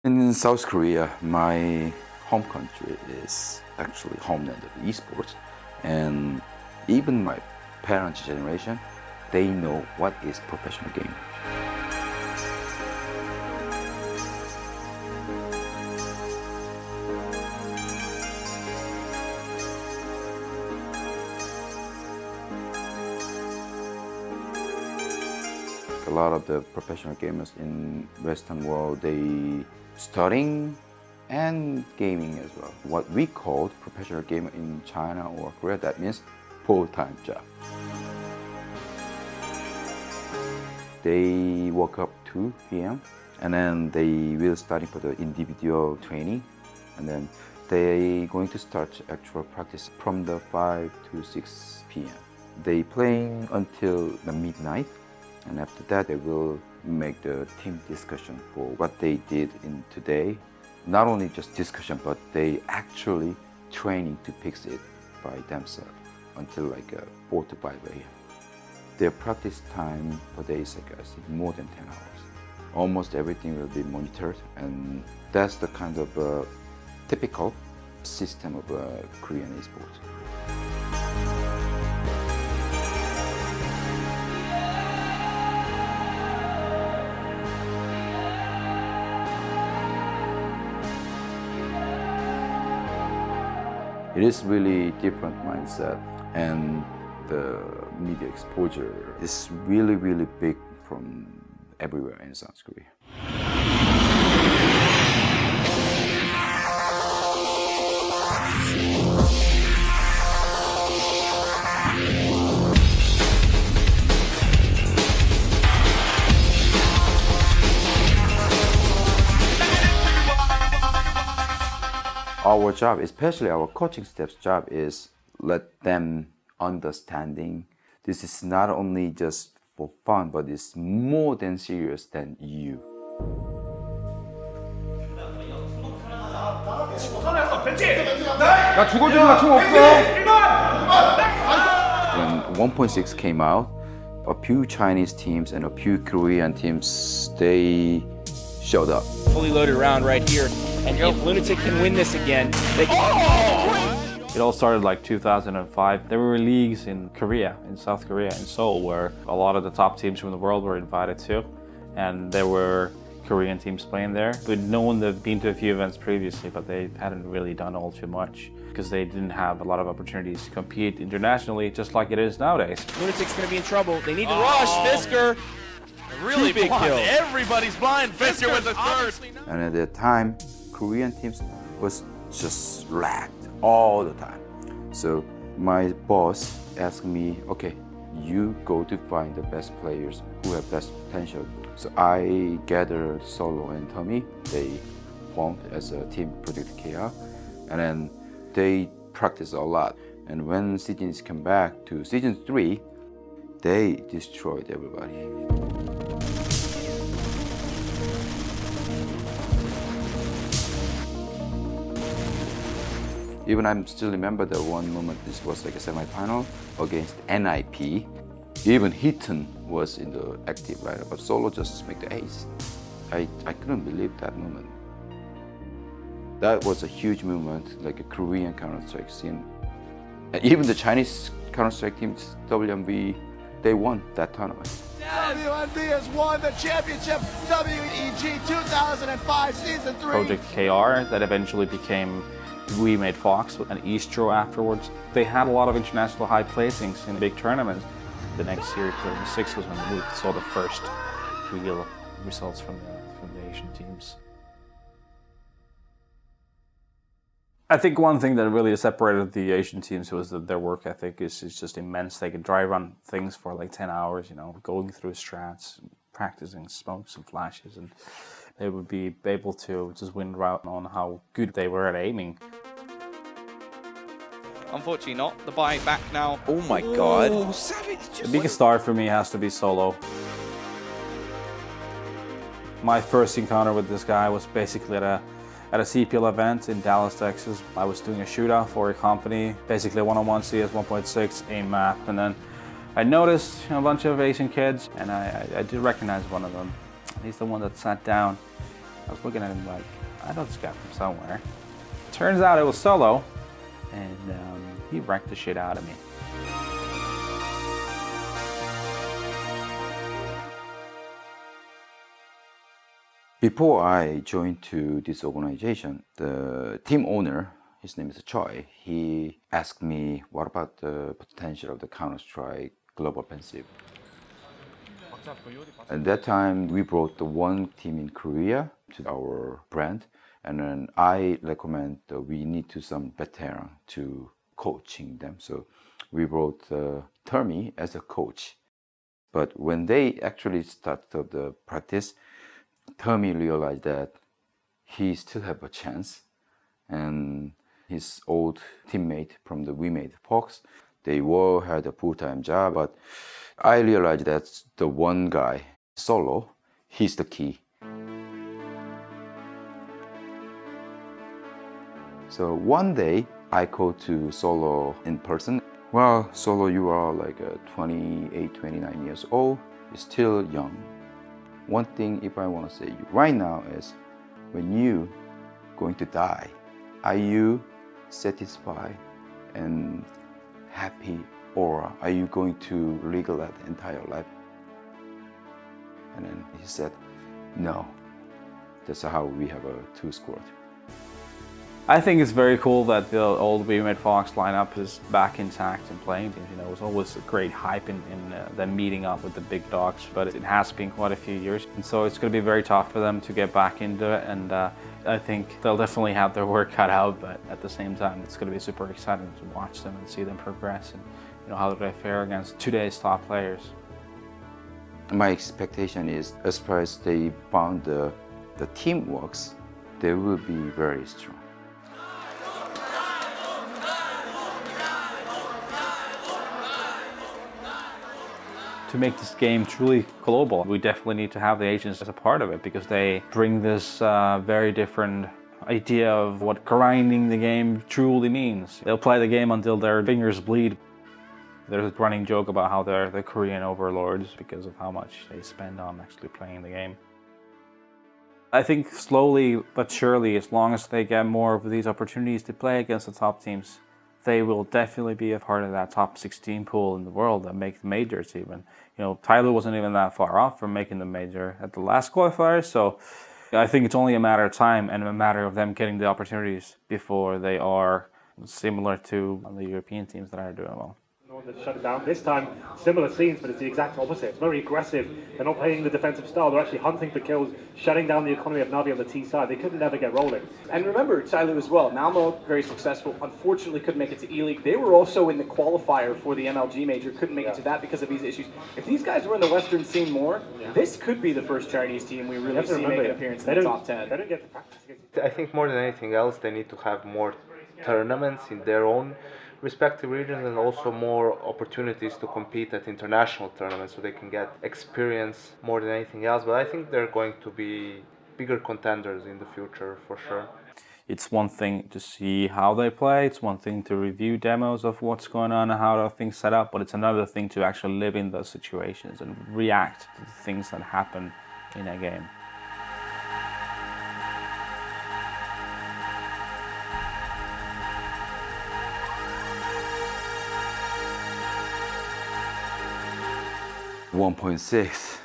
In South Korea, my home country is actually homeland of esports, and even my parents' generation, they know what is professional gaming. A lot of the professional gamers in Western world, they studying and gaming as well. What we call professional gamer in China or Korea, that means full-time job. They woke up 2 p.m. and then they will study for the individual training, and then they going to start actual practice from the 5 to 6 p.m. They playing until the midnight. And after that, they will make the team discussion for what they did in today. Not only just discussion, but they actually training to fix it by themselves until like 4 to 5 a.m. Their practice time per day is like I think more than 10 hours. Almost everything will be monitored, and that's the kind of typical system of Korean esports. It is really different mindset, and the media exposure is really, really big from everywhere in South Korea. Our job, especially our coaching staff's job, is let them understanding this is not only just for fun, but it's more than serious than you. When 1.6 came out, a few Chinese teams and a few Korean teams, they showed up. Fully loaded round right here. And if Lunatic can win this again, they can... It all started like 2005. There were leagues in Korea, in South Korea, in Seoul, where a lot of the top teams from the world were invited to. And there were Korean teams playing there. But no one had been to a few events previously, but they hadn't really done all too much because they didn't have a lot of opportunities to compete internationally, just like it is nowadays. Lunatic's going to be in trouble. They need to rush. Fisker. Really big blind. kill. Everybody's blind. Fisker with the third. And at that time, Korean teams was just lagged all the time. So my boss asked me, okay, you go to find the best players who have best potential. So I gathered Solo and Tommy. They formed as a team Project KR, and then they practice a lot. And when seasons come back to season 3, they destroyed everybody. Even I still remember the one moment, this was like a semi-final against NIP. Even Heaton was in the active lineup, but Solo just make the ace. I couldn't believe that moment. That was a huge moment, like a Korean CounterStrike scene. And even the Chinese CounterStrike team, WMV, they won that tournament. WMV has won the championship, WEG 2005 Season 3. Project KR that eventually became We Made Fox and Eastro afterwards. They had a lot of international high placings in big tournaments. The next year, 2006, was when we saw the first real results from the Asian teams. I think one thing that really separated the Asian teams was that their work ethic is just immense. They could dry run things for like 10 hours, you know, going through strats, practicing smokes and flashes, and they would be able to just win route on how good they were at aiming. Unfortunately not. The buy back now. Oh my God. Oh, Savage just The biggest star for me has to be Solo. My first encounter with this guy was basically at a CPL event in Dallas, Texas. I was doing a shootout for a company, basically a one-on-one CS 1.6 aim map, and then I noticed a bunch of Asian kids, and I did recognize one of them. He's the one that sat down I was looking at him like, I know this guy from somewhere. Turns out it was Solo, and he wrecked the shit out of me. Before I joined to this organization, the team owner, his name is Choi, he asked me what about the potential of the CounterStrike global offensive. At that time, we brought the one team in Korea to our brand, and then I recommend that we need to some veteran to coaching them. So we brought Termi as a coach. But when they actually started the practice, Termi realized that he still have a chance, and his old teammate from the We Made Fox, they all had a full-time job, but I realized that the one guy, Solo, he's the key. So one day, I called to Solo in person. Well, Solo, you are like 28, 29 years old, you're still young. One thing if I want to say you right now is, when you going to die, are you satisfied and happy, or are you going to regret the entire life? And then he said, no. That's how we have a 2 squad. I think it's very cool that the old We Made Fox lineup is back intact and playing. You know, it was always a great hype in them meeting up with the big dogs, but it has been quite a few years. And so it's going to be very tough for them to get back into it. And I think they'll definitely have their work cut out, but at the same time, it's going to be super exciting to watch them and see them progress and, you know, how do they fare against today's top players. My expectation is, as far as they found the team works, they will be very strong. To make this game truly global, we definitely need to have the Asians as a part of it, because they bring this very different idea of what grinding the game truly means. They'll play the game until their fingers bleed. There's a running joke about how they're the Korean overlords because of how much they spend on actually playing the game. I think slowly but surely, as long as they get more of these opportunities to play against the top teams, they will definitely be a part of that top 16 pool in the world and make the majors even. You know, Tyler wasn't even that far off from making the major at the last qualifier, so I think it's only a matter of time and a matter of them getting the opportunities before they are similar to the European teams that are doing well. That shut it down. This time, similar scenes, but it's the exact opposite. It's very aggressive. They're not playing the defensive style. They're actually hunting for kills, shutting down the economy of Navi on the T side. They couldn't ever get rolling. And remember, Tyloo as well. Malmo, very successful. Unfortunately, couldn't make it to E-League. They were also in the qualifier for the MLG major. Couldn't make it to that because of visa issues. If these guys were in the Western scene more, this could be the first Chinese team we really see make an appearance in the top 10. They don't get the practice. I think more than anything else, they need to have more tournaments in their own respective regions, and also more opportunities to compete at international tournaments so they can get experience more than anything else. But I think they're going to be bigger contenders in the future for sure. It's one thing to see how they play, it's one thing to review demos of what's going on and how are things set up, but it's another thing to actually live in those situations and react to the things that happen in a game. .6,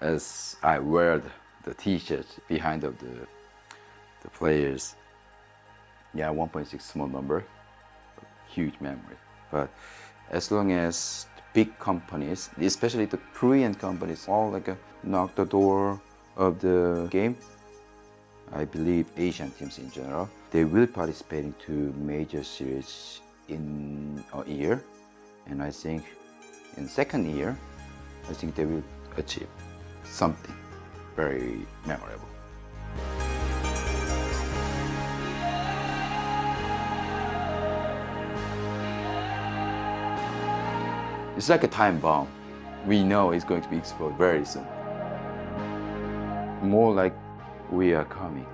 as I wear the t-shirt behind of the players. Yeah, 1.6 small number, huge memory. But as long as big companies, especially the Korean companies, all like knock the door of the game, I believe Asian teams in general, they will participate into major series in a year, and I think in second year, I think they will achieve something very memorable. It's like a time bomb. We know it's going to be exploded very soon. More like we are coming.